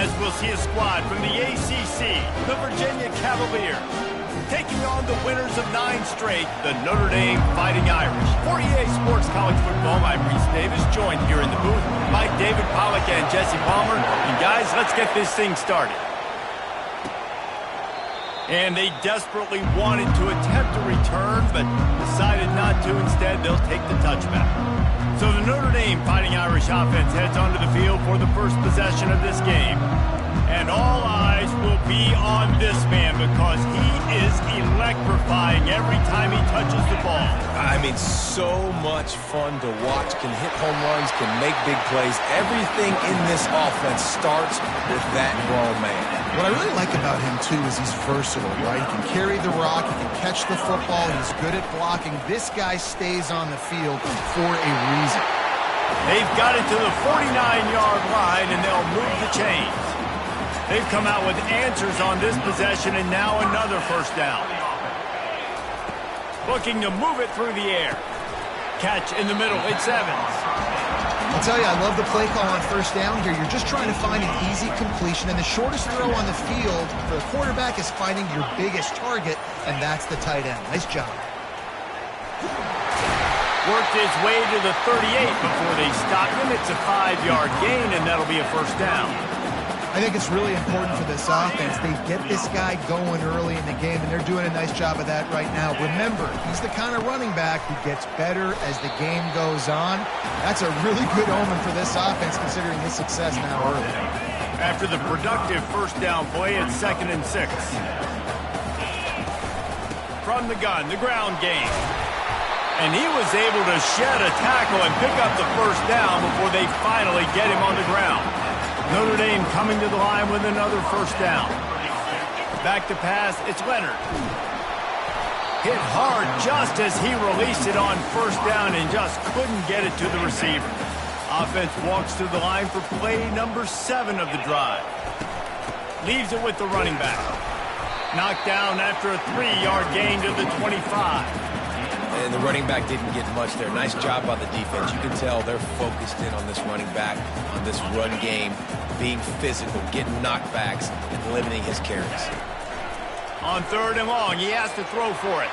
as we'll see a squad from the ACC, the Virginia Cavaliers, taking on the winners of 9 straight, the Notre Dame Fighting Irish. For EA Sports College Football, I'm Reese Davis, joined here in the booth by David Pollack and Jesse Palmer. And guys, let's get this thing started. And they desperately wanted to attempt a return, but decided not to. Instead, they'll take the touchback. So the Notre Dame Fighting Irish offense heads onto the field for the first possession of this game. And all eyes will be on this man because he is electrifying every time he touches the ball. I mean, so much fun to watch. Can hit home runs, can make big plays. Everything in this offense starts with that grown man. What I really like about him, too, is he's versatile, right? He can carry the rock, he can catch the football, he's good at blocking. This guy stays on the field for a reason. They've got it to the 49-yard line, and they'll move the chains. They've come out with answers on this possession, and now another first down. Looking to move it through the air. Catch in the middle, it's Evans. I'll tell you, I love the play call on first down here. You're just trying to find an easy completion, and the shortest throw on the field for the quarterback is finding your biggest target, and that's the tight end. Nice job. Worked his way to the 38 before they stopped him. It's a 5-yard gain, and that'll be a first down. I think it's really important for this offense. They get this guy going early in the game, and they're doing a nice job of that right now. Remember, he's the kind of running back who gets better as the game goes on. That's a really good omen for this offense, considering his success now early. After the productive first down play, it's 2nd and 6. From the gun, the ground game. And he was able to shed a tackle and pick up the first down before they finally get him on the ground. Notre Dame coming to the line with another first down. Back to pass, it's Leonard. Hit hard just as he released it on first down and just couldn't get it to the receiver. Offense walks to the line for play number 7 of the drive. Leaves it with the running back. Knocked down after a 3-yard gain to the 25. And the running back didn't get much there. Nice job by the defense. You can tell they're focused in on this running back, on this run game, being physical, getting knockbacks, and limiting his carries. On 3rd and long, he has to throw for it.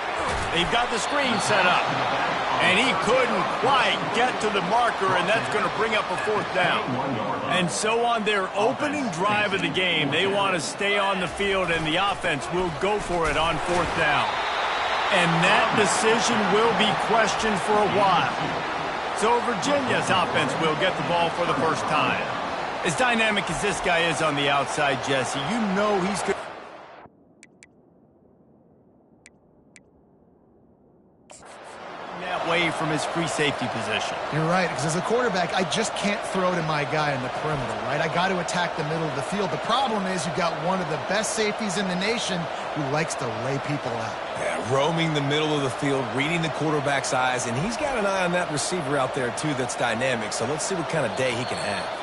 They've got the screen set up. And he couldn't quite get to the marker, and that's going to bring up a 4th down. And so on their opening drive of the game, they want to stay on the field, and the offense will go for it on 4th down. And that decision will be questioned for a while. So Virginia's offense will get the ball for the first time. As dynamic as this guy is on the outside, Jesse, you know he's good. That way from his free safety position. You're right, because as a quarterback, I just can't throw to my guy in the perimeter, right? I got to attack the middle of the field. The problem is you've got one of the best safeties in the nation who likes to lay people out. Yeah, roaming the middle of the field, reading the quarterback's eyes, and he's got an eye on that receiver out there, too, that's dynamic. So let's see what kind of day he can have.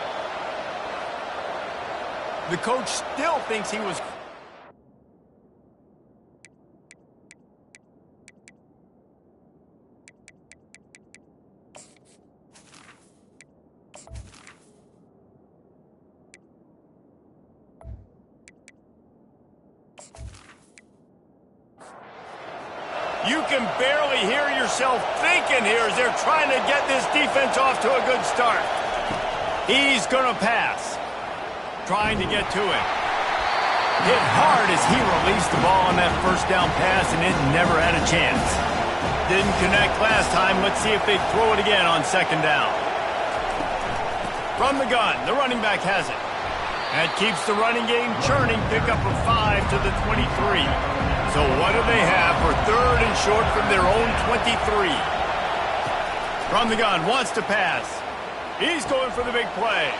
The coach still thinks he was... You can barely hear yourself thinking here as they're trying to get this defense off to a good start. He's going to pass. Trying to get to it. Hit hard as he released the ball on that first down pass, and it never had a chance. Didn't connect last time. Let's see if they throw it again on 2nd down. From the gun, the running back has it. That keeps the running game churning. Pick up a 5 to the 23. So what do they have for 3rd and short from their own 23? From the gun, wants to pass. He's going for the big play.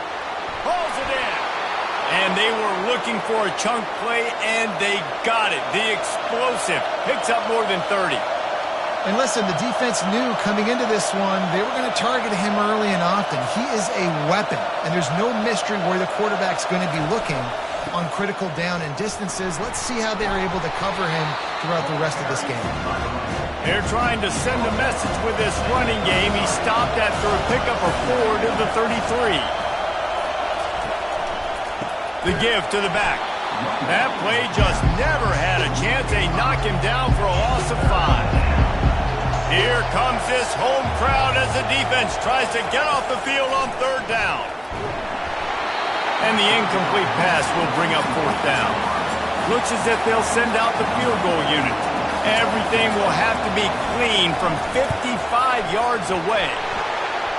Hauls it in. And they were looking for a chunk play, and they got it. The explosive picks up more than 30. And listen, the defense knew coming into this one, they were going to target him early and often. He is a weapon, and there's no mystery where the quarterback's going to be looking on critical down and distances. Let's see how they're able to cover him throughout the rest of this game. They're trying to send a message with this running game. He stopped after a pickup of 4 to the 33. The give to the back. That play just never had a chance. They knock him down for a loss of 5. Here comes this home crowd as the defense tries to get off the field on 3rd down. And the incomplete pass will bring up 4th down. Looks as if they'll send out the field goal unit. Everything will have to be clean from 55 yards away.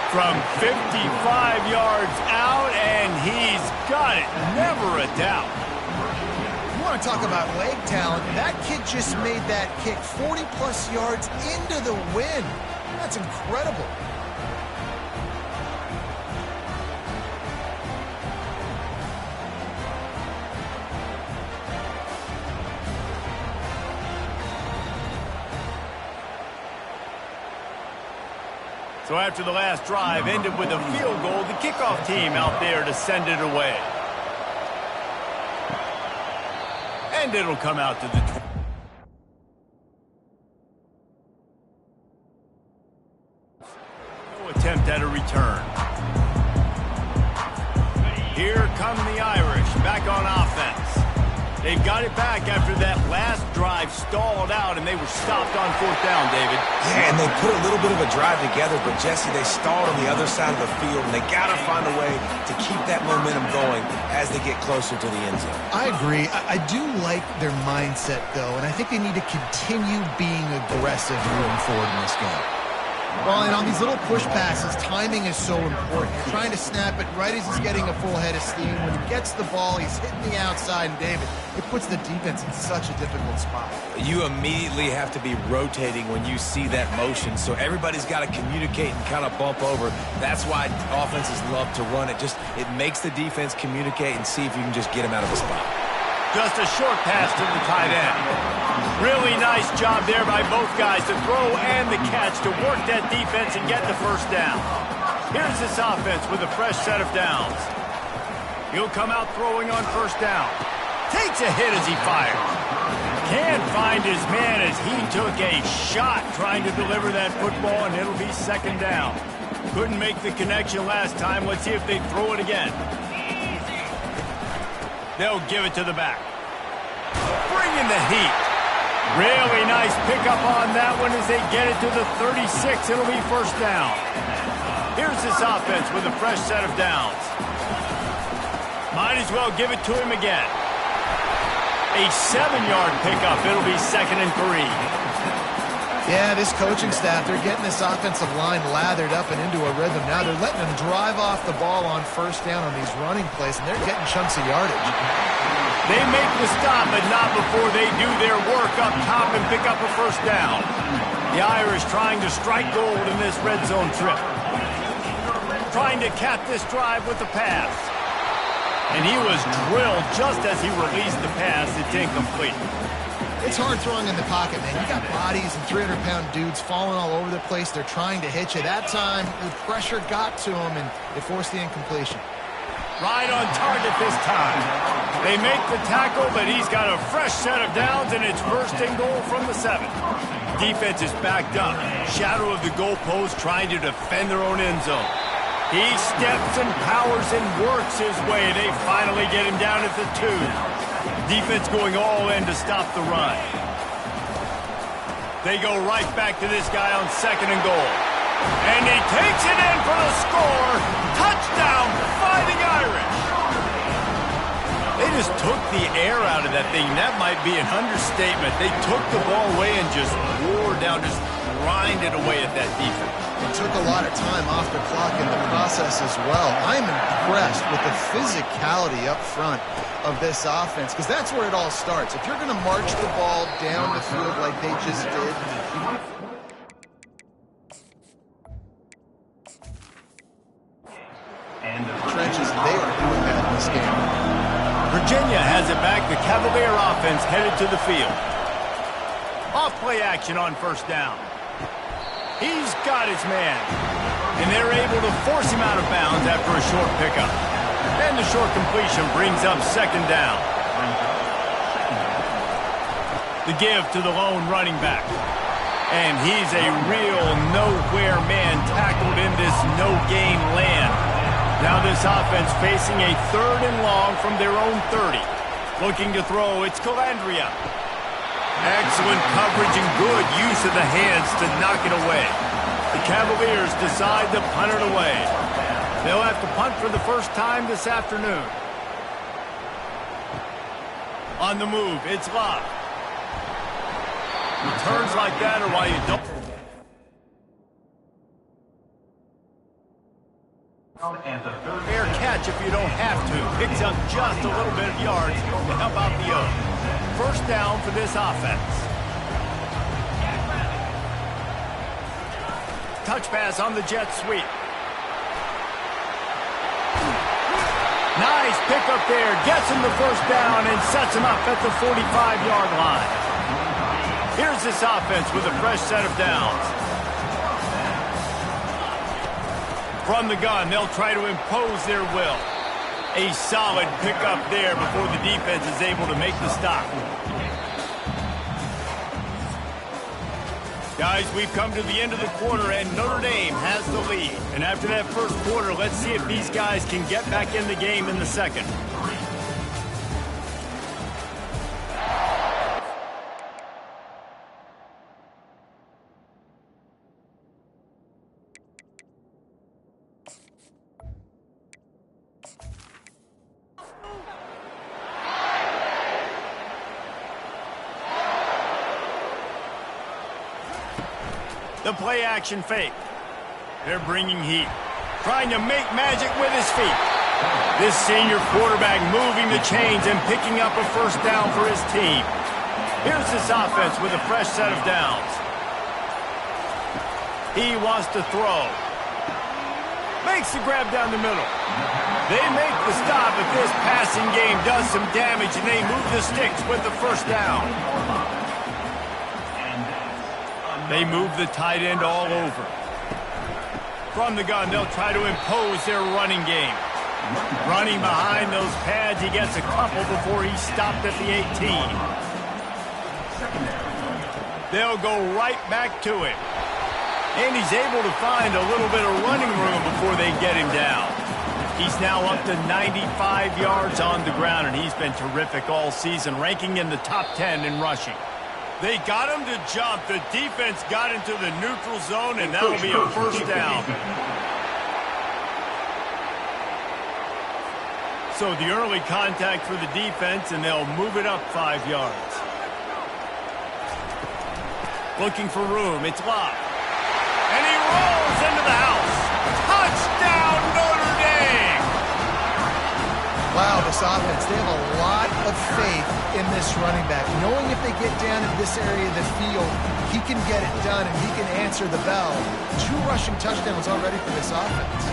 From 55 yards out, and he's got it. Never a doubt. You want to talk about leg talent? That kid just made that kick 40-plus yards into the wind. That's incredible. So after the last drive ended with a field goal, the kickoff team out there to send it away. And it'll come out to the... No attempt at a return. Here come the Irish back on offense. They've got it back after that last drive stalled out, and they were stopped on 4th down, David. Yeah, and they put a little bit of a drive together, but, Jesse, they stalled on the other side of the field, and they got to find a way to keep that momentum going as they get closer to the end zone. I agree. I do like their mindset, though, and I think they need to continue being aggressive moving forward in this game. Well, and on these little push passes, timing is so important. You're trying to snap it right as he's getting a full head of steam. When he gets the ball, he's hitting the outside, and David, it puts the defense in such a difficult spot. You immediately have to be rotating when you see that motion, so everybody's got to communicate and kind of bump over. That's why offenses love to run it. It makes the defense communicate and see if you can just get him out of the spot. Just a short pass to the tight end. Really nice job there by both guys to throw and the catch to work that defense and get the 1st down. Here's this offense with a fresh set of downs. He'll come out throwing on 1st down. Takes a hit as he fires. Can't find his man as he took a shot trying to deliver that football, and it'll be 2nd down. Couldn't make the connection last time. Let's see if they throw it again. They'll give it to the back. Bringing the heat. Really nice pickup on that one as they get it to the 36. It'll be 1st down. Here's this offense with a fresh set of downs. Might as well give it to him again. A 7-yard pickup. It'll be 2nd and 3. Yeah, this coaching staff, they're getting this offensive line lathered up and into a rhythm. Now they're letting them drive off the ball on 1st down on these running plays, and they're getting chunks of yardage. They make the stop, but not before they do their work up top and pick up a 1st down. The Irish trying to strike gold in this red zone trip. Trying to cap this drive with the pass. And he was drilled just as he released the pass. It's incomplete. It's hard throwing in the pocket, man. You got bodies and 300-pound dudes falling all over the place. They're trying to hit you. That time, the pressure got to him, and it forced the incompletion. Right on target this time. They make the tackle, but he's got a fresh set of downs, and it's 1st and goal from the 7. Defense is backed up. Shadow of the goalpost trying to defend their own end zone. He steps and powers and works his way. They finally get him down at the 2. Defense going all in to stop the run. They go right back to this guy on 2nd and goal. And he takes it in for the score. Touchdown by the Irish. They just took the air out of that thing. That might be an understatement. They took the ball away and just wore down, just grinded away at that defense. It took a lot of time off the clock in the process as well. I'm impressed with the physicality up front of this offense, because that's where it all starts. If you're going to march the ball down the field like they just did, and the trenches, they are doing that in this game. Virginia has it back. The Cavalier offense headed to the field. Off-play action on 1st down. He's got his man. And they're able to force him out of bounds after a short pickup. And the short completion brings up 2nd down. The give to the lone running back. And he's a real nowhere man tackled in this no-gain land. Now this offense facing a 3rd and long from their own 30. Looking to throw, it's Calandria. Excellent coverage and good use of the hands to knock it away. The Cavaliers decide to punt it away. They'll have to punt for the first time this afternoon. On the move, it's Locke. Returns like that are why you don't. Fair catch if you don't have to. Picks up just a little bit of yards to help out the O. First down for this offense. Touch pass on the jet sweep. Nice pickup there. Gets him the first down and sets him up at the 45-yard line. Here's this offense with a fresh set of downs. From the gun, they'll try to impose their will. A solid pickup there before the defense is able to make the stop. Guys, we've come to the end of the quarter, and Notre Dame has the lead. And after that first quarter, let's see if these guys can get back in the game in the second. The play action fake. They're bringing heat. Trying to make magic with his feet. This senior quarterback moving the chains and picking up a first down for his team. Here's this offense with a fresh set of downs. He wants to throw. Makes the grab down the middle. They make the stop, but this passing game does some damage, and they move the sticks with the first down. They move the tight end all over. From the gun, they'll try to impose their running game. Running behind those pads, he gets a couple before he's stopped at the 18. They'll go right back to it. And he's able to find a little bit of running room before they get him down. He's now up to 95 yards on the ground, and he's been terrific all season, ranking in the top 10 in rushing. They got him to jump. The defense got into the neutral zone, and that'll be a first down. So the early contact for the defense, and they'll move it up 5 yards. Looking for room. It's Locke. And he rolls into the house. Touchdown, Notre Dame! Wow, this offense, they have a lot of faith in this running back. Knowing if they get down in this area of the field, he can get it done and he can answer the bell. 2 rushing touchdowns already for this offense.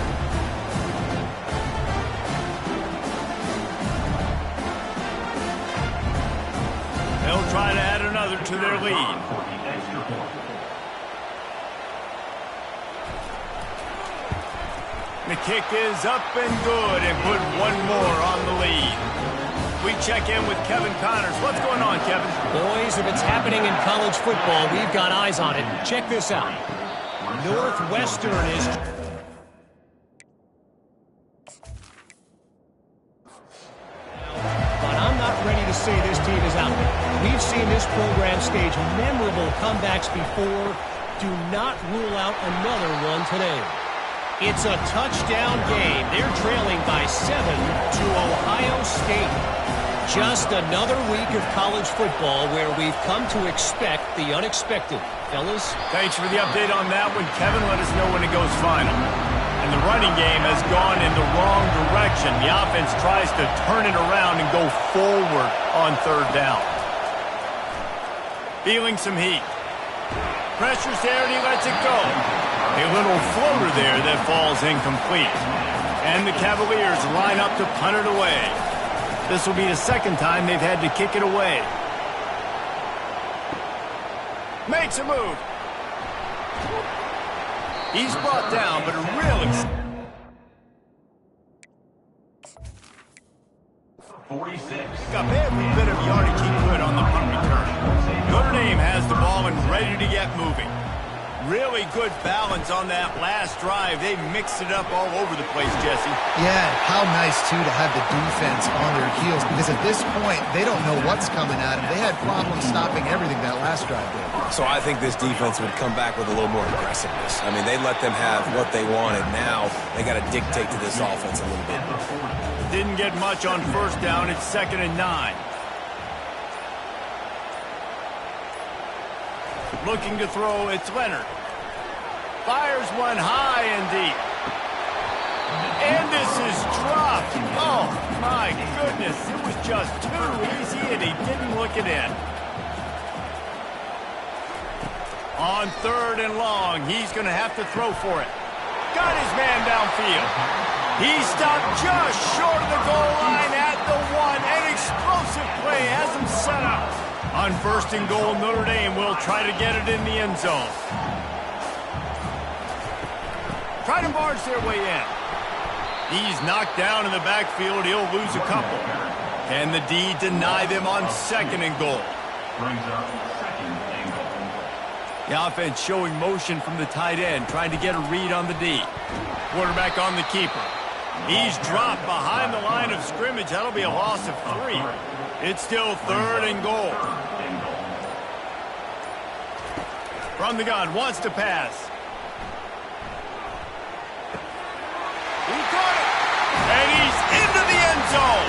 They'll try to add another to their lead. The kick is up and good and put one more on the lead. We check in with Kevin Connors. What's going on, Kevin? Boys, if it's happening in college football, we've got eyes on it. Check this out. Northwestern is... But I'm not ready to say this team is out. We've seen this program stage memorable comebacks before. Do not rule out another one today. It's a touchdown game. They're trailing by 7 to Ohio State. Just another week of college football where we've come to expect the unexpected. Fellas? Thanks for the update on that one, Kevin. Let us know when it goes final. And the running game has gone in the wrong direction. The offense tries to turn it around and go forward on 3rd down. Feeling some heat. Pressure's there and he lets it go. A little floater there that falls incomplete. And the Cavaliers line up to punt it away. This will be the second time they've had to kick it away. Makes a move. He's brought down, but really... 46. Got every bit of yardage he could on the punt return. Notre Dame has the ball and ready to get moving. Really good balance on that last drive. They mixed it up all over the place, Jesse. Yeah, how nice, too, to have the defense on their heels, because at this point, they don't know what's coming at them. They had problems stopping everything that last drive did. So I think this defense would come back with a little more aggressiveness. I mean, they let them have what they wanted. Now they got to dictate to this offense a little bit. Didn't get much on first down. It's 2nd and 9. Looking to throw, it's Leonard. Fires one high and deep. And this is dropped. Oh, my goodness. It was just too easy, and he didn't look it in. On 3rd and long, he's going to have to throw for it. Got his man downfield. He stopped just short of the goal line at the 1. An explosive play has him set up. On 1st and goal, Notre Dame will try to get it in the end zone. Try to barge their way in. He's knocked down in the backfield. He'll lose a couple. Can the D deny them on 2nd and goal? The offense showing motion from the tight end, trying to get a read on the D. Quarterback on the keeper. He's dropped behind the line of scrimmage. That'll be a loss of 3. It's still 3rd and goal. From the gun, wants to pass. He caught it. And he's into the end zone.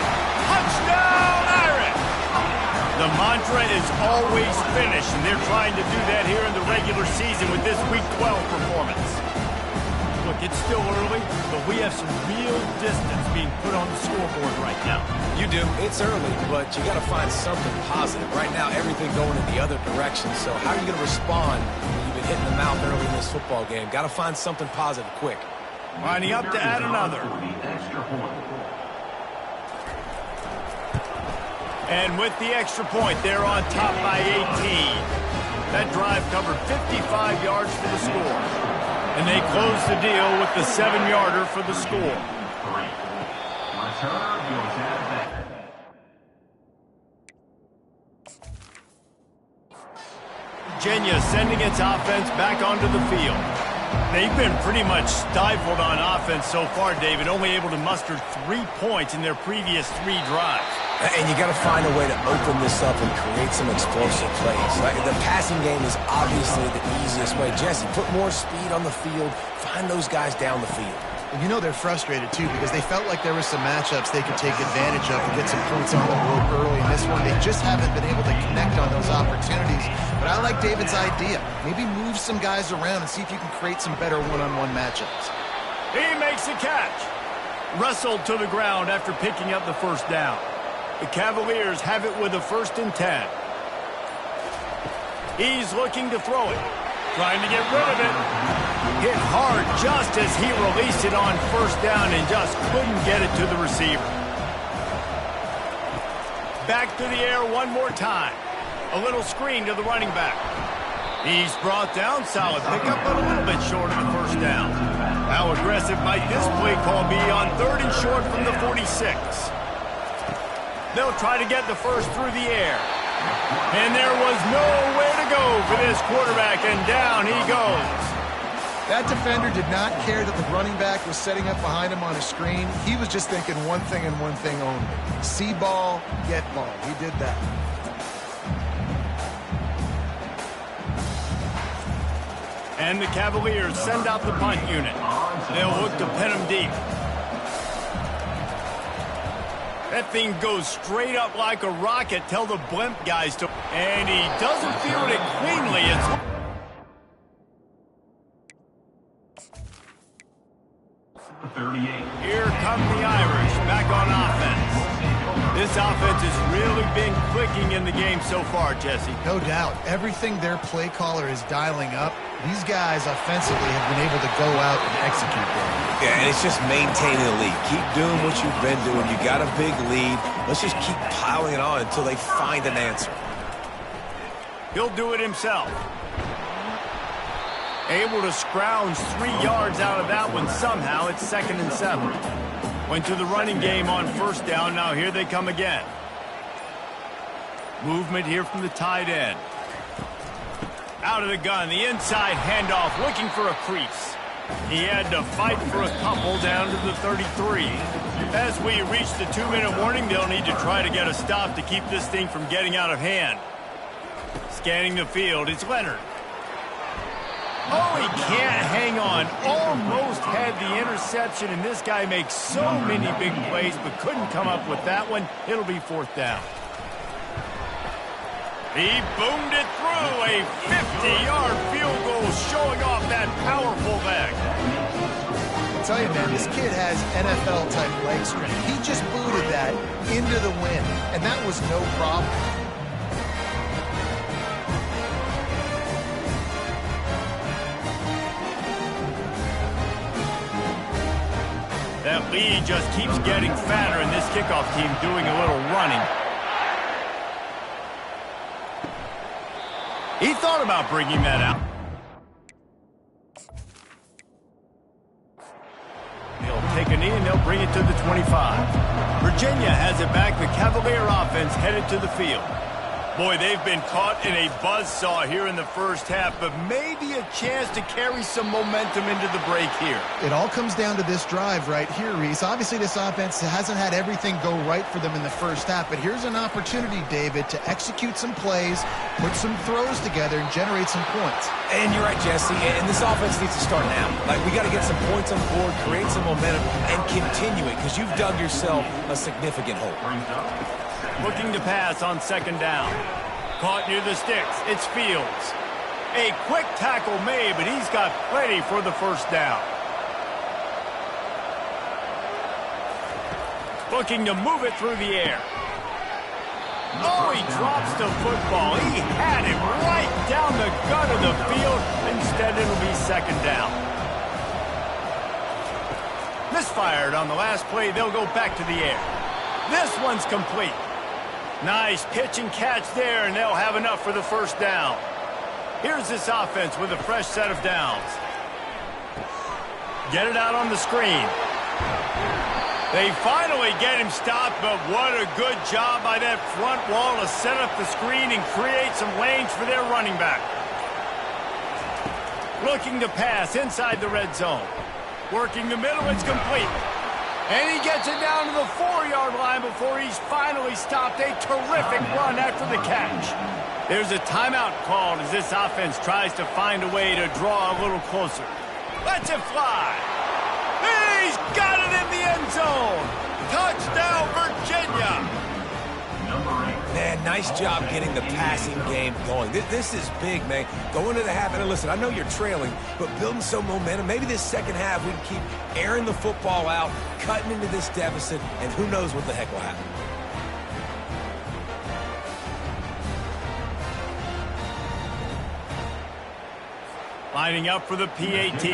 Touchdown, Irish. The mantra is always finish, and they're trying to do that here in the regular season with this Week 12 performance. Look, it's still early, but we have some real distance being put on the scoreboard right now. You do. It's early, but you got to find something positive. Right now, everything going in the other direction. So how are you going to respond when you've been hitting the mouth early in this football game? Got to find something positive quick. Lining up to add another. And with the extra point, they're on top by 18. That drive covered 55 yards for the score. And they close the deal with the 7-yarder for the score. Virginia sending its offense back onto the field. They've been pretty much stifled on offense so far, David, only able to muster 3 points in their previous 3 drives. And you got to find a way to open this up and create some explosive plays. The passing game is obviously the easiest way. Jesse, put more speed on the field. Find those guys down the field. And you know they're frustrated, too, because they felt like there were some matchups they could take advantage of and get some points on the board early. In this one, they just haven't been able to connect on those opportunities. But I like David's idea. Maybe move some guys around and see if you can create some better one-on-one matchups. He makes the catch. Wrestled to the ground after picking up the first down. The Cavaliers have it with a 1st and 10. He's looking to throw it. Trying to get rid of it. Hit hard just as he released it on 1st down and just couldn't get it to the receiver. Back to the air one more time. A little screen to the running back. He's brought down. Solid pickup, but a little bit short of the 1st down. How aggressive might this play call be on 3rd and short from the 46? They'll try to get the first through the air. And there was nowhere to go for this quarterback, and down he goes. That defender did not care that the running back was setting up behind him on a screen. He was just thinking one thing and one thing only. See ball, get ball. He did that. And the Cavaliers send out the punt unit. They'll look to pin him deep. That thing goes straight up like a rocket. Tell the blimp guys to... And he doesn't field it cleanly. It's... Here come the Irish back on offense. This offense has really been clicking in the game so far, Jesse. No doubt. Everything their play caller is dialing up, these guys offensively have been able to go out and execute them. Yeah, and it's just maintaining the lead. Keep doing what you've been doing. You got a big lead. Let's just keep piling it on until they find an answer. He'll do it himself. Able to scrounge 3 yards out of that one somehow. It's 2nd and 7. Went to the running game on 1st down. Now here they come again. Movement here from the tight end. Out of the gun, the inside handoff, looking for a crease. He had to fight for a couple down to the 33. As we reach the 2-minute warning, they'll need to try to get a stop to keep this thing from getting out of hand. Scanning the field, it's Leonard. Oh, he can't hang on. Almost had the interception, and this guy makes so many big plays, but couldn't come up with that one. It'll be 4th down. He boomed it through. A 50-yard field goal showing off that powerful leg. I'll tell you, man, this kid has NFL-type leg strength. He just booted that into the wind, and that was no problem. That lead just keeps getting fatter, and this kickoff team doing a little running. He thought about bringing that out. They'll take a knee, and they'll bring it to the 25. Virginia has it back. The Cavalier offense headed to the field. Boy, they've been caught in a buzzsaw here in the first half, but maybe a chance to carry some momentum into the break here. It all comes down to this drive right here, Reese. Obviously, this offense hasn't had everything go right for them in the first half, but here's an opportunity, David, to execute some plays, put some throws together, and generate some points. And you're right, Jesse, and this offense needs to start now. Like, we got to get some points on the board, create some momentum, and continue it, because you've dug yourself a significant hole. Looking to pass on 2nd down. Caught near the sticks. It's Fields. A quick tackle made, but he's got plenty for the 1st down. Looking to move it through the air. Oh, he drops the football. He had it right down the gut of the field. Instead, it'll be 2nd down. Misfired on the last play. They'll go back to the air. This one's complete. Nice pitch and catch there, and they'll have enough for the 1st down. Here's this offense with a fresh set of downs. Get it out on the screen. They finally get him stopped, but what a good job by that front wall to set up the screen and create some lanes for their running back. Looking to pass inside the red zone. Working the middle, it's complete. And he gets it down to the 4-yard line before he's finally stopped. A terrific run after the catch. There's a timeout called as this offense tries to find a way to draw a little closer. Lets it fly. He's got it in the end zone. Touchdown, Virginia. Man, nice job getting the passing game going. This is big, man. Going to the half, and listen, I know you're trailing, but building some momentum. Maybe this 2nd half we can keep airing the football out, cutting into this deficit, and who knows what the heck will happen. Lining up for the PAT.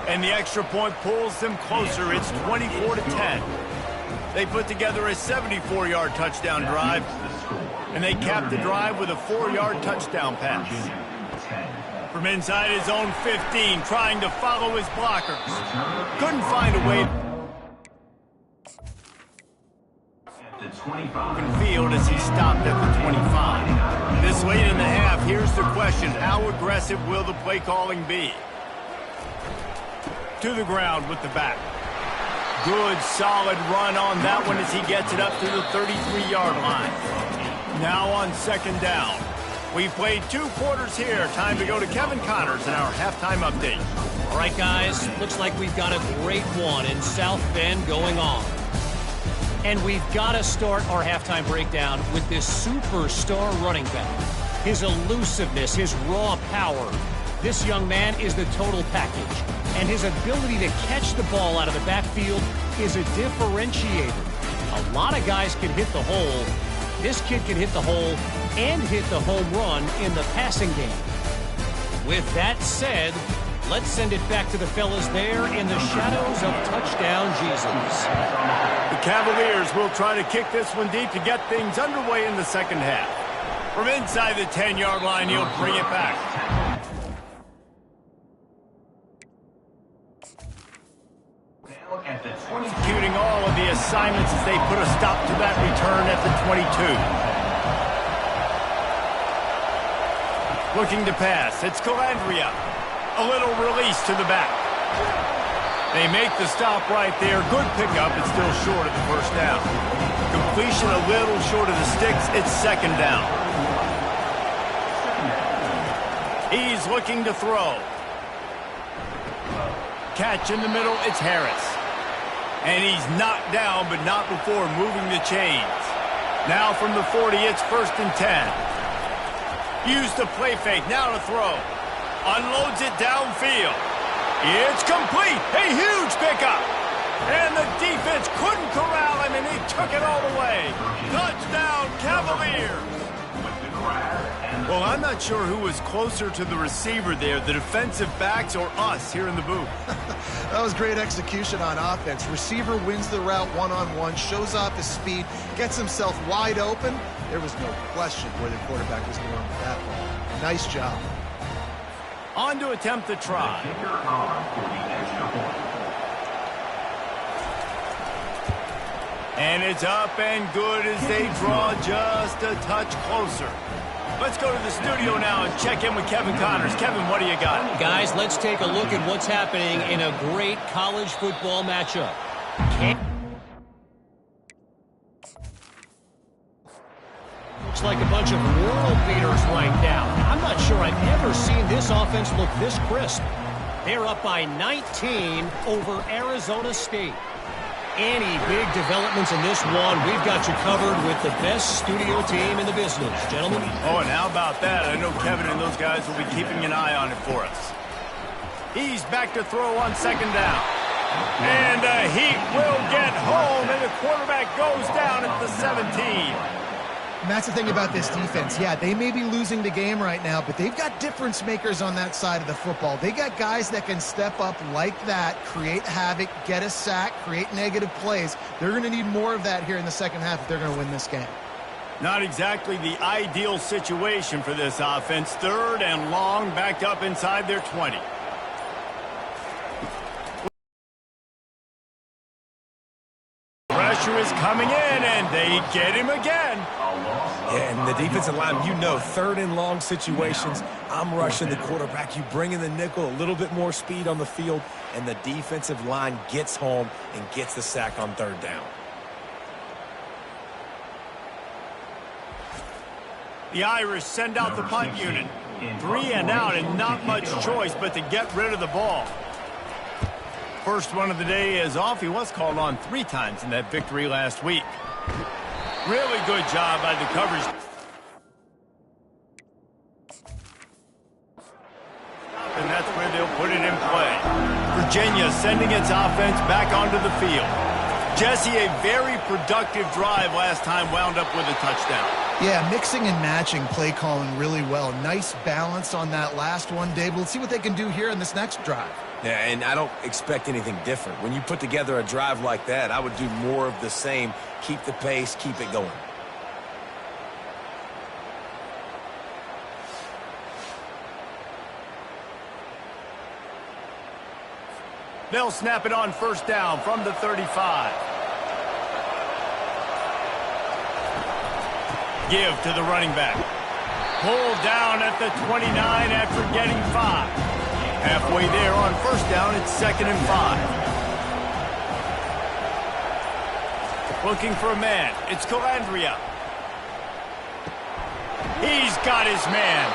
And the extra point pulls them closer. It's 24-10. They put together a 74-yard touchdown drive, and they cap the drive with a 4-yard touchdown pass. From inside his own 15, trying to follow his blockers. Couldn't find a way. Open field as he stopped at the 25. This late in the half, here's the question. How aggressive will the play calling be? To the ground with the back. Good, solid run on that one as he gets it up to the 33-yard line. Now on 2nd down. We've played 2 quarters here. Time to go to Kevin Connors in our halftime update. All right, guys, looks like we've got a great one in South Bend going on. And we've got to start our halftime breakdown with this superstar running back. His elusiveness, his raw power. This young man is the total package. And his ability to catch the ball out of the backfield is a differentiator. A lot of guys can hit the hole. This kid can hit the hole and hit the home run in the passing game. With that said, let's send it back to the fellas there in the shadows of touchdown Jesus. The Cavaliers will try to kick this one deep to get things underway in the 2nd half. From inside the 10-yard line, he'll bring it back. Executing all of the assignments as they put a stop to that return at the 22. Looking to pass. It's Calandria. A little release to the back. They make the stop right there. Good pickup. It's still short of the first down. Completion a little short of the sticks. It's second down. He's looking to throw. Catch in the middle. It's Harris. And he's knocked down, but not before moving the chains. Now from the 40, it's 1st and 10. Use the play fake. Now to throw. Unloads it downfield. It's complete. A huge pickup. And the defense couldn't corral him, and he took it all the way. Touchdown, Cavaliers. Well, I'm not sure who was closer to the receiver there, the defensive backs or us here in the booth. That was great execution on offense. Receiver wins the route one-on-one, shows off his speed, gets himself wide open. There was no question where the quarterback was going with that ball. Nice job. On to attempt the try. And it's up and good as they draw just a touch closer. Let's go to the studio now and check in with Kevin Connors. Kevin, what do you got? Guys, let's take a look at what's happening in a great college football matchup. Looks like a bunch of world beaters right now. I'm not sure I've ever seen this offense look this crisp. They're up by 19 over Arizona State. Any big developments in this one, we've got you covered with the best studio team in the business, gentlemen. Oh, and how about that? I know Kevin and those guys will be keeping an eye on it for us. He's back to throw on second down. And the Heat will get home, and the quarterback goes down at the 17. And that's the thing about this defense. Yeah, they may be losing the game right now, but they've got difference makers on that side of the football. They got guys that can step up like that, create havoc, get a sack, create negative plays. They're going to need more of that here in the second half if they're going to win this game. Not exactly the ideal situation for this offense. 3rd and long, backed up inside their 20. Pressure is coming in, and they get him again. Yeah, and the defensive line, you know, 3rd and long situations, I'm rushing the quarterback. You bring in the nickel, a little bit more speed on the field, and the defensive line gets home and gets the sack on 3rd down. The Irish send out the punt unit. 3 and out, and not much choice but to get rid of the ball. First one of the day is off. He was called on 3 times in that victory last week. Really good job by the coverage. And that's where they'll put it in play. Virginia sending its offense back onto the field. Jesse, a very productive drive last time, wound up with a touchdown. Yeah, mixing and matching play calling really well. Nice balance on that last one, Dave. We'll see what they can do here in this next drive. Yeah, and I don't expect anything different. When you put together a drive like that, I would do more of the same. Keep the pace, keep it going. They'll snap it on first down from the 35. Give to the running back. Pulled down at the 29 after getting 5. Halfway there on first down, it's 2nd and 5. Looking for a man. It's Calandria. He's got his man.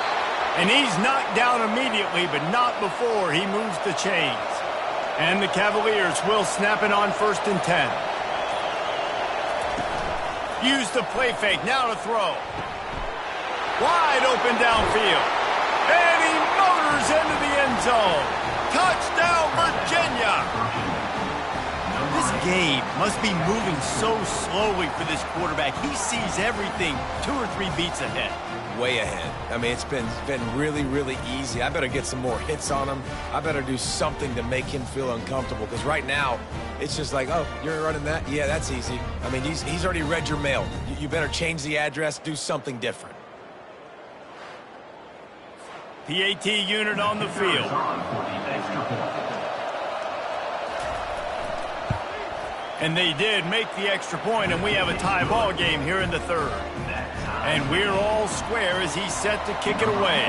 And he's knocked down immediately, but not before he moves the chains. And the Cavaliers will snap it on 1st and 10. Use the play fake. Now to throw. Wide open downfield. And he motors into the end zone. Touchdown, Virginia. This game must be moving so slowly for this quarterback. He sees everything 2 or 3 beats ahead. Way ahead. I mean, it's been really, really easy. I better get some more hits on him. I better do something to make him feel uncomfortable, because right now, it's just like, oh, you're running that? Yeah, that's easy. I mean, he's already read your mail. You better change the address, do something different. PAT unit on the field. And they did make the extra point, and we have a tie ball game here in the third. And we're all square as he's set to kick it away.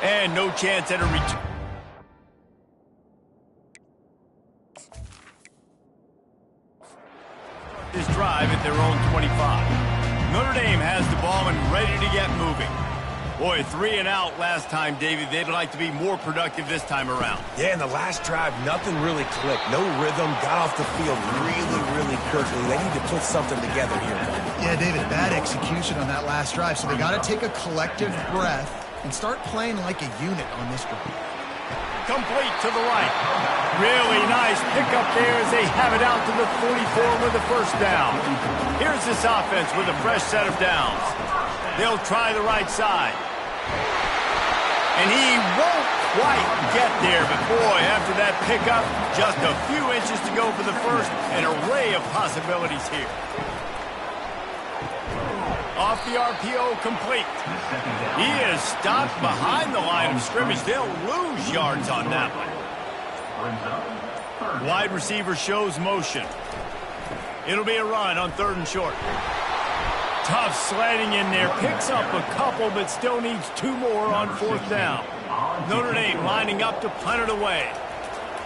And no chance at a return. This drive at their own 25. Notre Dame has the ball and ready to get moving. Boy, 3 and out last time, Davey. They'd like to be more productive this time around. Yeah, in the last drive, nothing really clicked. No rhythm, got off the field really quickly. They need to put something together here. Yeah, David, bad execution on that last drive. So they got to take a collective breath and start playing like a unit on this drive. Complete to the right. Really nice pickup there as they have it out to the 44 with the first down. Here's this offense with a fresh set of downs. They'll try the right side. And he won't quite get there, but boy, after that pickup, just a few inches to go for the first, an array of possibilities here. Off the RPO, complete. He is stopped behind the line of scrimmage. They'll lose yards on that one. Wide receiver shows motion. It'll be a run on 3rd and short. Tough sledding in there. Picks up a couple, but still needs 2 more on 4th down. Notre Dame lining up to punt it away.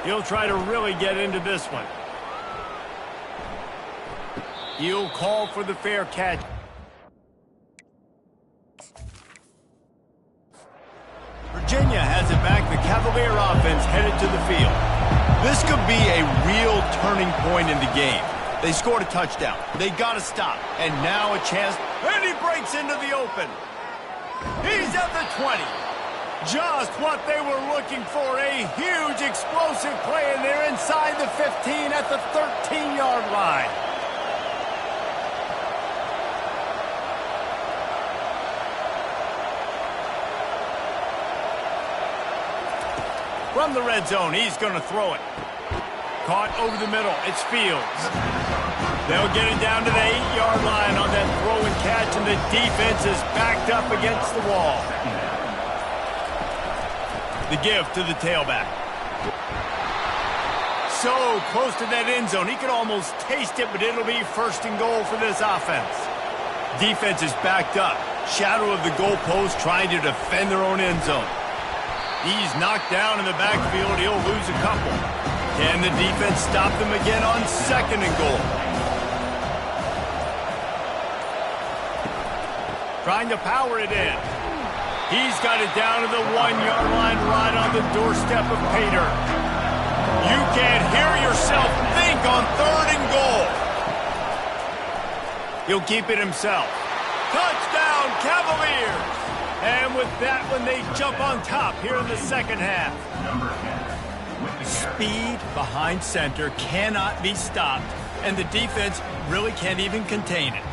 He'll try to really get into this one. He'll call for the fair catch. Virginia has it back. The Cavalier offense headed to the field. This could be a real turning point in the game. They scored a touchdown. They got to stop. And now a chance. And he breaks into the open. He's at the 20. Just what they were looking for. A huge explosive play, and they're inside the 15 at the 13-yard line. From the red zone, he's going to throw it. Caught over the middle. It's Fields. They'll get it down to the 8-yard line on that throw and catch, and the defense is backed up against the wall. The give to the tailback. So close to that end zone. He could almost taste it, but it'll be 1st and goal for this offense. Defense is backed up. Shadow of the goalpost trying to defend their own end zone. He's knocked down in the backfield. He'll lose a couple. Can the defense stop them again on 2nd and goal? Trying to power it in. He's got it down to the 1-yard line right on the doorstep of Pater. You can't hear yourself think on 3rd and goal. He'll keep it himself. Touchdown, Cavaliers! And with that one, they jump on top here in the 2nd half. Speed behind center cannot be stopped, and the defense really can't even contain it.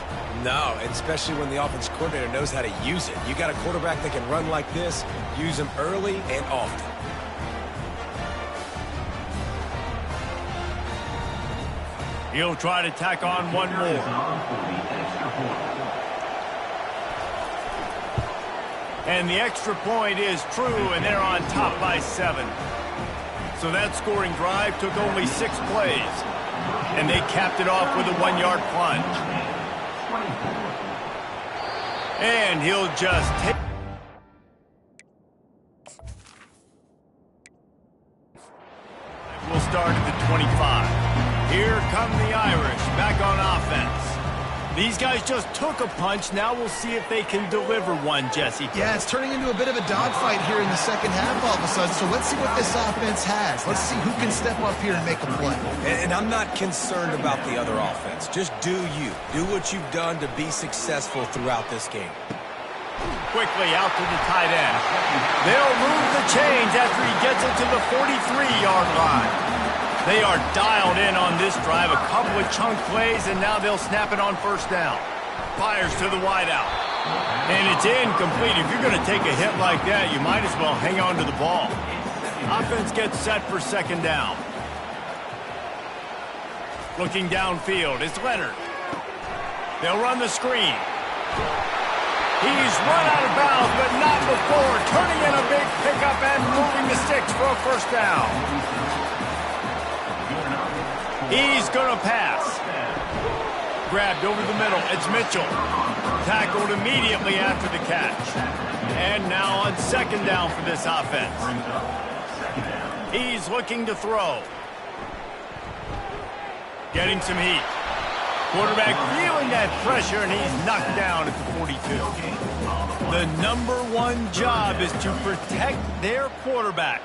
No, especially when the offense coordinator knows how to use it. You got a quarterback that can run like this, use him early and often. He'll try to tack on one more. And the extra point is true, and they're on top by 7. So that scoring drive took only 6 plays. And they capped it off with a 1-yard plunge. And he'll just take... We'll start at the 25. Here come the Irish, back on offense. These guys just took a punch. Now we'll see if they can deliver one, Jesse. Yeah, it's turning into a bit of a dogfight here in the 2nd half all of a sudden. So let's see what this offense has. Let's see who can step up here and make a play. And I'm not concerned about the other offense. Just do you. Do what you've done to be successful throughout this game. Quickly out to the tight end. They'll move the chains after he gets it to the 43-yard line. They are dialed in on this drive. A couple of chunk plays, and now they'll snap it on 1st down. Fires to the wideout. And it's incomplete. If you're going to take a hit like that, you might as well hang on to the ball. Offense gets set for 2nd down. Looking downfield, it's Leonard. They'll run the screen. He's run out of bounds, but not before. Turning in a big pickup and moving the sticks looks for a first down. He's going to pass. Grabbed over the middle. It's Mitchell. Tackled immediately after the catch. And now on second down for this offense. He's looking to throw. Getting some heat. Quarterback feeling that pressure, and he's knocked down at the 42. The number one job is to protect their quarterback,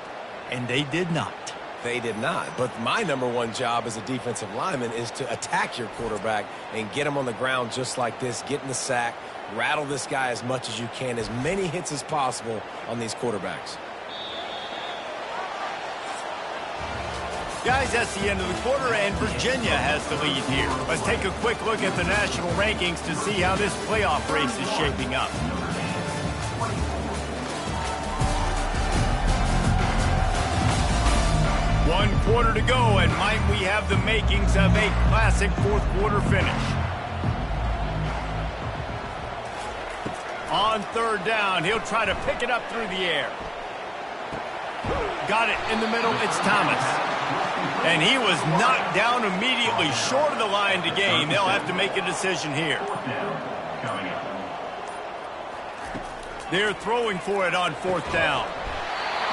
and they did not. They did not. But my number one job as a defensive lineman is to attack your quarterback and get him on the ground just like this, get in the sack, rattle this guy as much as you can, as many hits as possible on these quarterbacks. Guys, that's the end of the quarter, and Virginia has the lead here. Let's take a quick look at the national rankings to see how this playoff race is shaping up. One quarter to go, and might we have the makings of a classic fourth quarter finish. On third down, he'll try to pick it up through the air. Got it in the middle, it's Thomas. And he was knocked down immediately short of the line to gain. They'll have to make a decision here. They're throwing for it on fourth down.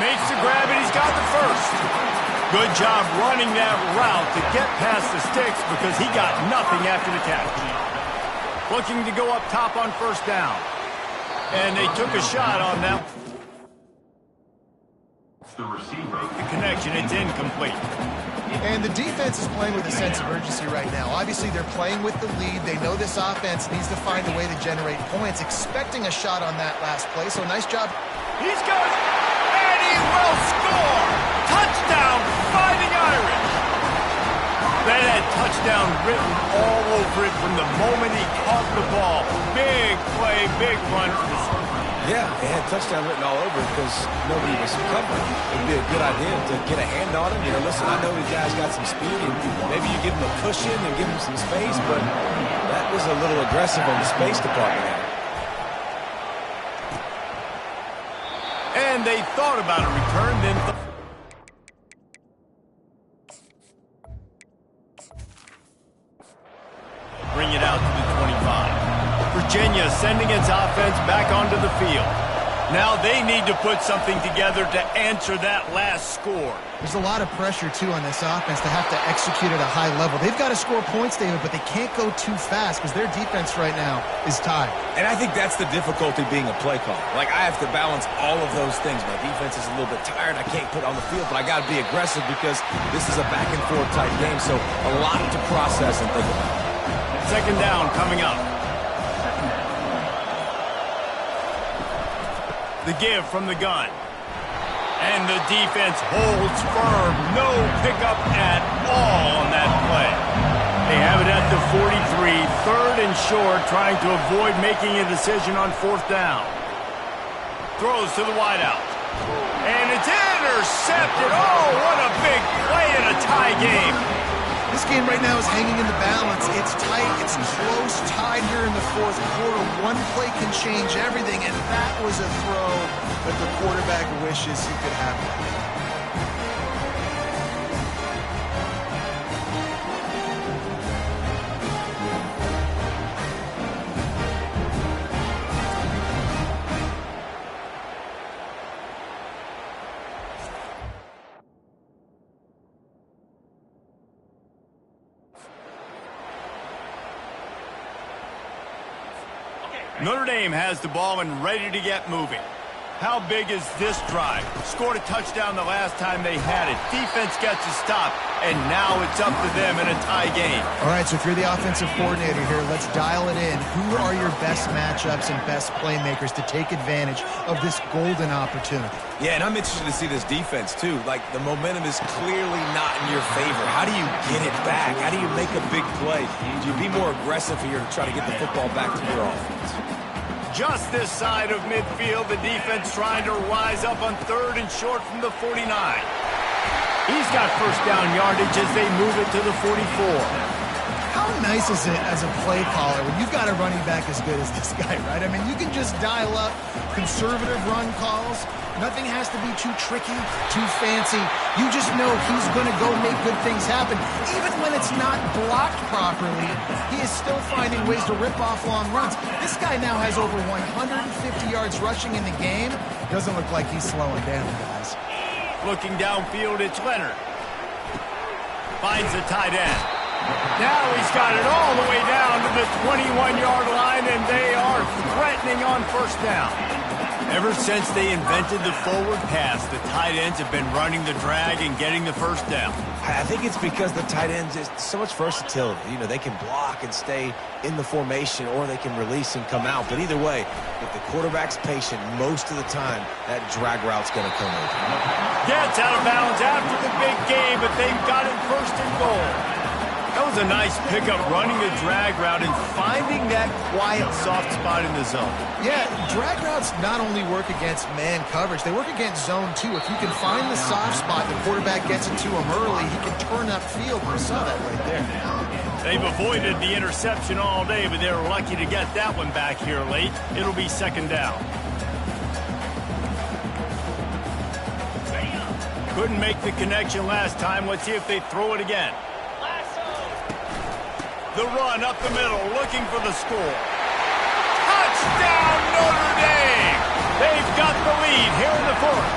Makes the grab, and he's got the first. Good job running that route to get past the sticks because he got nothing after the catch. Looking to go up top on first down. And they took a shot on that. The connection, it's incomplete. And the defense is playing with a sense of urgency right now. Obviously, they're playing with the lead. They know this offense needs to find a way to generate points, expecting a shot on that last play. So nice job. He's got it, and he will score. Touchdown, Fighting Irish. That had touchdown written all over it from the moment he caught the ball. Big play, big run. Yeah, it had touchdown written all over it because nobody was covering. It would be a good idea to get a hand on him. You know, listen, I know these guys got some speed, and maybe you give him a cushion and give him some space, but that was a little aggressive on the space department there. And they thought about a return, then bring it out to the 25. Virginia sending its offense back onto the field. Now they need to put something together to answer that last score. There's a lot of pressure, too, on this offense to have to execute at a high level. They've got to score points, David, but they can't go too fast because their defense right now is tied. And I think that's the difficulty being a play caller. Like, I have to balance all of those things. My defense is a little bit tired. I can't put it on the field, but I got to be aggressive because this is a back-and-forth type game, so a lot to process and think about. Second down coming up. The give from the gun. And the defense holds firm. No pickup at all on that play. They have it at the 43, third and short, trying to avoid making a decision on fourth down. Throws to the wideout. And it's intercepted. Oh, what a big play in a tie game. This game right now is hanging in the balance. It's tight. It's close, tied here in the fourth quarter. One play can change everything, and that was a throw that the quarterback wishes he could have. Notre Dame has the ball and ready to get moving. How big is this drive? Scored a touchdown the last time they had it. Defense gets a stop, and now it's up to them in a tie game. All right, so if you're the offensive coordinator here, let's dial it in. Who are your best matchups and best playmakers to take advantage of this golden opportunity? Yeah, and I'm interested to see this defense, too. Like, the momentum is clearly not in your favor. How do you get it back? How do you make a big play? Do you be more aggressive here to try to get the football back to your offense? Just this side of midfield, the defense trying to rise up on third and short from the 49. He's got first down yardage as they move it to the 44. How nice is it as a play caller when you've got a running back as good as this guy, right? I mean, you can just dial up conservative run calls. Nothing has to be too tricky, too fancy. You just know he's going to go make good things happen. Even when it's not blocked properly, he is still finding ways to rip off long runs. This guy now has over 150 yards rushing in the game. Doesn't look like he's slowing down, guys. Looking downfield, it's Leonard. Finds the tight end. Now he's got it all the way down to the 21-yard line, and they are threatening on first down. Ever since they invented the forward pass, the tight ends have been running the drag and getting the first down. I think it's because the tight ends is so much versatility. You know, they can block and stay in the formation, or they can release and come out. But either way, if the quarterback's patient most of the time, that drag route's going to come over. Gets out of bounds after the big game, but they've got it first and goal. That was a nice pickup, running a drag route and finding that quiet, soft spot in the zone. Yeah, drag routes not only work against man coverage, they work against zone too. If you can find the soft spot, the quarterback gets it to him early, he can turn upfield. We saw that right there. They've avoided the interception all day, but they were lucky to get that one back here late. It'll be second down. Couldn't make the connection last time. Let's see if they throw it again. The run up the middle, looking for the score. Touchdown, Notre Dame! They've got the lead here in the fourth.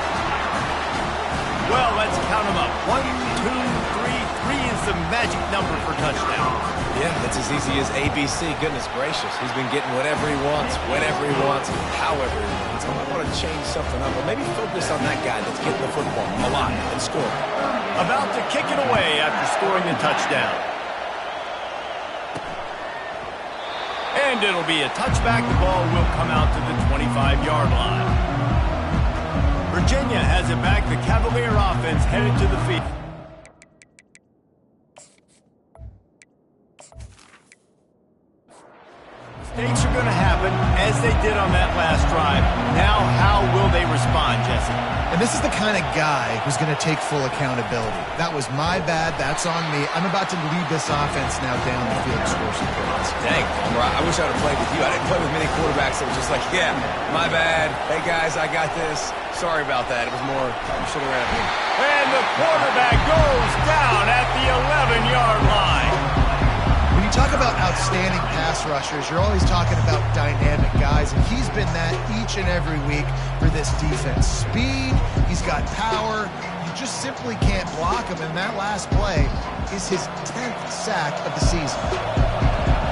Well, let's count them up. 1, 2, 3. 3 is the magic number for touchdown. Yeah, it's as easy as ABC. Goodness gracious. He's been getting whatever he wants, whenever he wants, however he wants. I want to change something up, or maybe focus on that guy that's getting the football a lot and scoring. About to kick it away after scoring the touchdown. And it'll be a touchback. The ball will come out to the 25-yard line. Virginia has it back. The Cavalier offense headed to the field. Mistakes are going to happen, as they did on that last drive. Now, how will they respond, Jesse? And this is the kind of guy who's going to take full accountability. That was my bad. That's on me. I'm about to lead this offense now down the field and score some points. Dang, I wish I would have played with you. I didn't play with many quarterbacks that were just like, yeah, my bad. Hey, guys, I got this. Sorry about that. It was more, you should have ran me. And the quarterback goes down at the 11-yard line. When you talk about outstanding pass rushers, you're always talking about dynamic guys, and he's been that each and every week for this defense. Speed, he's got power, you just simply can't block him, and that last play is his 10th sack of the season.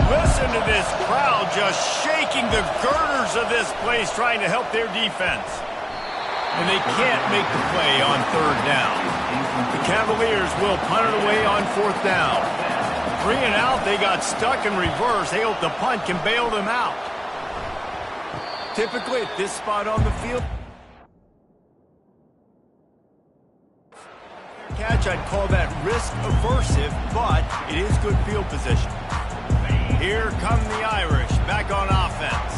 Listen to this crowd just shaking the girders of this place trying to help their defense. And they can't make the play on third down. The Cavaliers will punt it away on fourth down. 3 and out, they got stuck in reverse. They hope the punt can bail them out. Typically at this spot on the field, catch, I'd call that risk-aversive, but it is good field position. Here come the Irish, back on offense.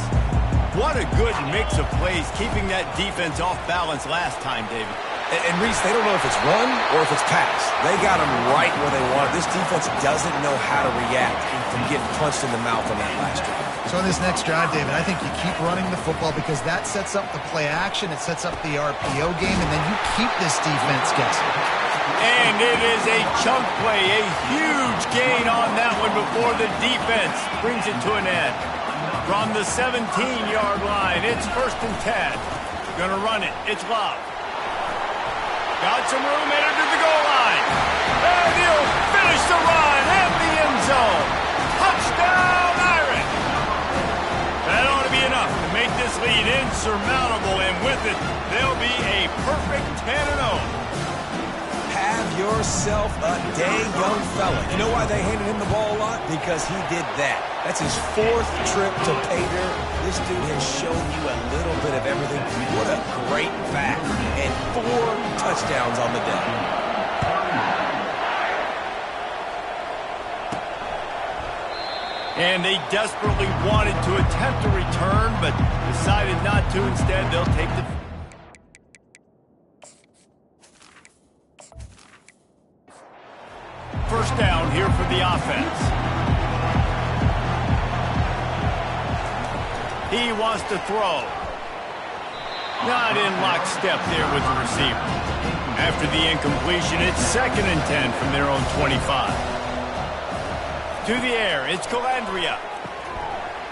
What a good mix of plays, keeping that defense off balance last time, David. And Reese, they don't know if it's run or if it's pass. They got them right where they want it. This defense doesn't know how to react from getting punched in the mouth on that last drive. So in this next drive, David, I think you keep running the football because that sets up the play action, it sets up the RPO game, and then you keep this defense guessing. And it is a chunk play, a huge gain on that one before the defense brings it to an end. From the 17-yard line, it's 1st and 10. Gonna run it, it's Love. Got some room, headed to the goal line. And he'll finish the run at the end zone. Touchdown, Irish. That ought to be enough to make this lead insurmountable, and with it, they'll be a perfect 10-0. Have yourself a dang young fella. You know why they handed him the ball a lot? Because he did that. That's his 4th trip to pay dirt. This dude has shown you a little bit of everything. What a great back. And 4 touchdowns on the day. And they desperately wanted to attempt a return, but decided not to. Instead, they'll take the... First down here for the offense. He wants to throw. Not in lockstep there with the receiver. After the incompletion, it's 2nd and 10 from their own 25. To the air, it's Calandria.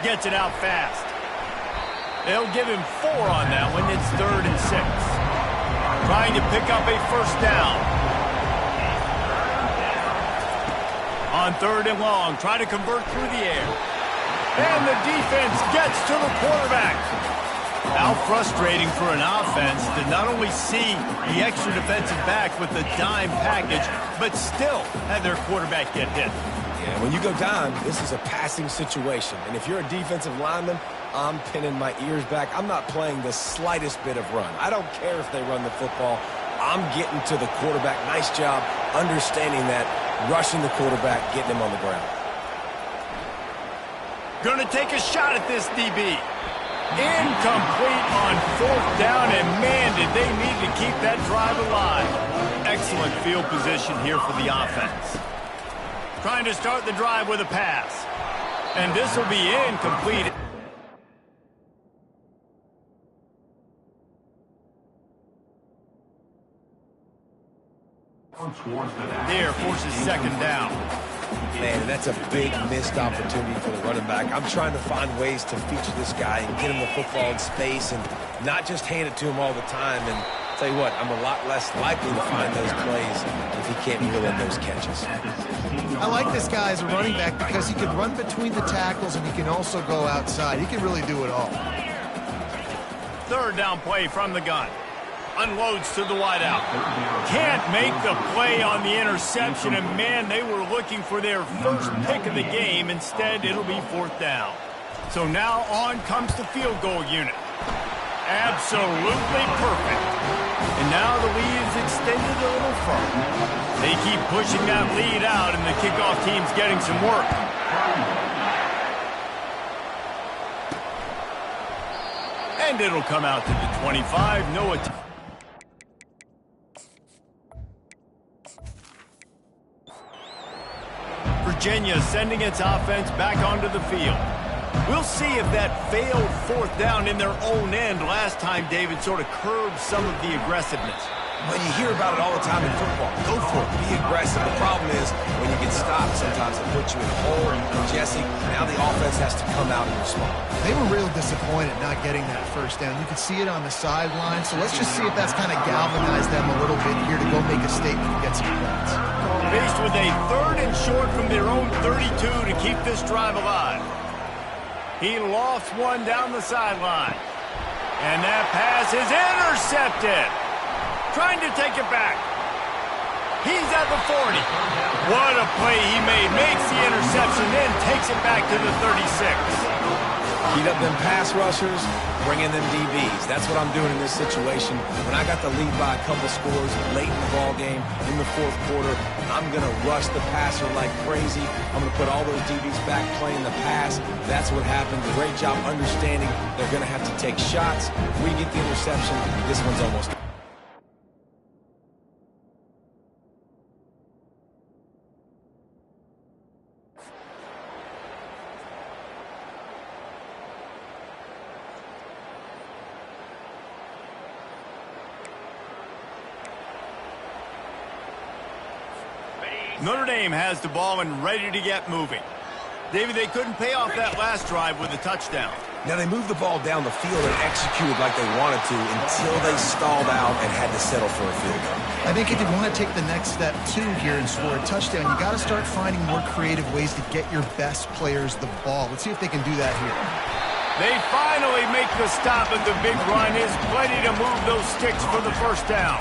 Gets it out fast. They'll give him 4 on that one. It's 3rd and 6. Trying to pick up a first down. On 3rd and long, try to convert through the air. And the defense gets to the quarterback. How frustrating for an offense to not only see the extra defensive back with the dime package, but still have their quarterback get hit. Yeah, when you go down, this is a passing situation. And if you're a defensive lineman, I'm pinning my ears back. I'm not playing the slightest bit of run. I don't care if they run the football. I'm getting to the quarterback. Nice job understanding that, rushing the quarterback, getting him on the ground. Going to take a shot at this DB. Incomplete on 4th down, and man, did they need to keep that drive alive. Excellent field position here for the offense. Trying to start the drive with a pass. And this will be incomplete. Here, forces 2nd down. Man, that's a big missed opportunity for the running back. I'm trying to find ways to feature this guy and get him the football in space and not just hand it to him all the time. And I'll tell you what, I'm a lot less likely to find those plays if he can't reel in those catches. I like this guy as a running back because he can run between the tackles and he can also go outside. He can really do it all. 3rd down play from the gun. Unloads to the wideout. Can't make the play on the interception, and man, they were looking for their first pick of the game. Instead, it'll be 4th down. So now on comes the field goal unit. Absolutely perfect. And now the lead is extended a little further. They keep pushing that lead out, and the kickoff team's getting some work. And it'll come out to the 25. No attempt. Virginia sending its offense back onto the field. We'll see if that failed 4th down in their own end last time, David, sort of curbed some of the aggressiveness. Well, you hear about it all the time in football. Go for it. Be aggressive. The problem is when you get stopped, sometimes it puts you in a hole. And Jesse, now the offense has to come out and respond. They were real disappointed not getting that first down. You could see it on the sideline. So let's just see if that's kind of galvanized them a little bit here to go make a statement and get some points. Faced with a 3rd and short from their own 32 to keep this drive alive. He lofts one down the sideline. And that pass is intercepted. Trying to take it back. He's at the 40. What a play he made. Makes the interception, then takes it back to the 36. Heat up them pass rushers, bring in them DBs. That's what I'm doing in this situation. When I got the lead by a couple scores late in the ball game, in the 4th quarter, I'm going to rush the passer like crazy. I'm going to put all those DBs back playing the pass. That's what happened. Great job understanding they're going to have to take shots. We get the interception. This one's almost... Notre Dame has the ball and ready to get moving. David, they couldn't pay off that last drive with a touchdown. Now, they moved the ball down the field and executed like they wanted to until they stalled out and had to settle for a field goal. I think if you want to take the next step, too, here and score a touchdown, you got to start finding more creative ways to get your best players the ball. Let's see if they can do that here. They finally make the stop, and the big run is plenty to move those sticks for the first down.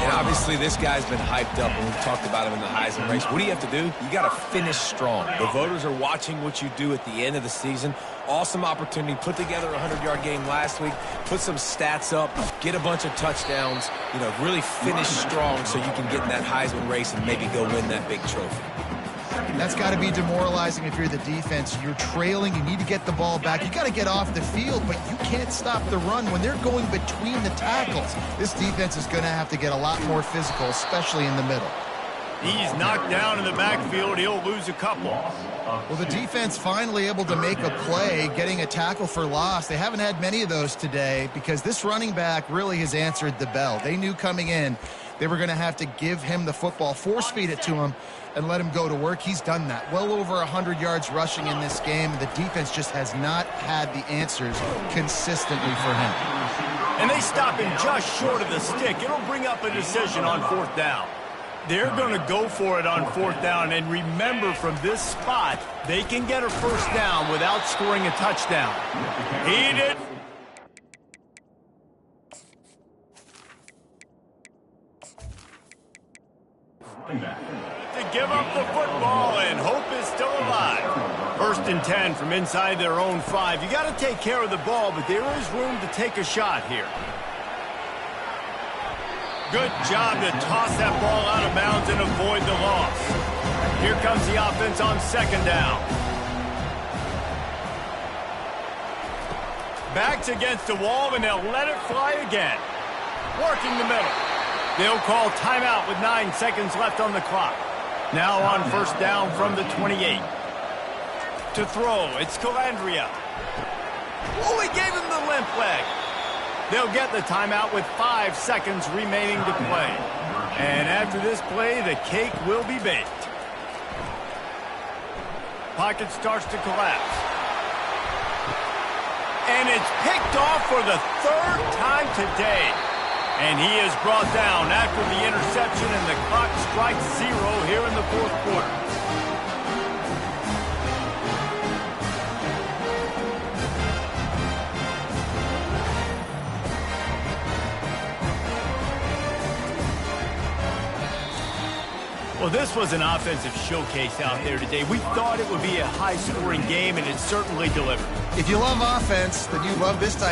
And obviously, this guy's been hyped up, and we've talked about him in the Heisman race. What do you have to do? You got to finish strong. The voters are watching what you do at the end of the season. Awesome opportunity. Put together a 100-yard game last week. Put some stats up. Get a bunch of touchdowns. You know, really finish strong so you can get in that Heisman race and maybe go win that big trophy. That's got to be demoralizing if you're the defense. You're trailing. You need to get the ball back. You got to get off the field, but you can't stop the run when they're going between the tackles. This defense is going to have to get a lot more physical, especially in the middle. He's knocked down in the backfield. He'll lose a couple. Well, the defense finally able to make a play, getting a tackle for loss. They haven't had many of those today because this running back really has answered the bell. They knew coming in they were going to have to give him the football, force feed it to him, and let him go to work. He's done that. Well over 100 yards rushing in this game. The defense just has not had the answers consistently for him. And they stop him just short of the stick. It'll bring up a decision on 4th down. They're going to go for it on 4th down. And remember, from this spot, they can get a first down without scoring a touchdown. Eat it. To give up the football, and hope is still alive. 1st and 10 from inside their own 5. You got to take care of the ball, but there is room to take a shot here. Good job to toss that ball out of bounds and avoid the loss. Here comes the offense on 2nd down. Backs against the wall, and they'll let it fly again. Working the middle. They'll call timeout with 9 seconds left on the clock. Now on 1st down from the 28. To throw, it's Calandria. Oh, he gave him the limp leg. They'll get the timeout with 5 seconds remaining to play. And after this play, the cake will be baked. Pocket starts to collapse. And it's picked off for the 3rd time today. And he is brought down after the interception, and the clock strikes 0 here in the 4th quarter. Well, this was an offensive showcase out there today. We thought it would be a high-scoring game, and it certainly delivered. If you love offense, then you love this type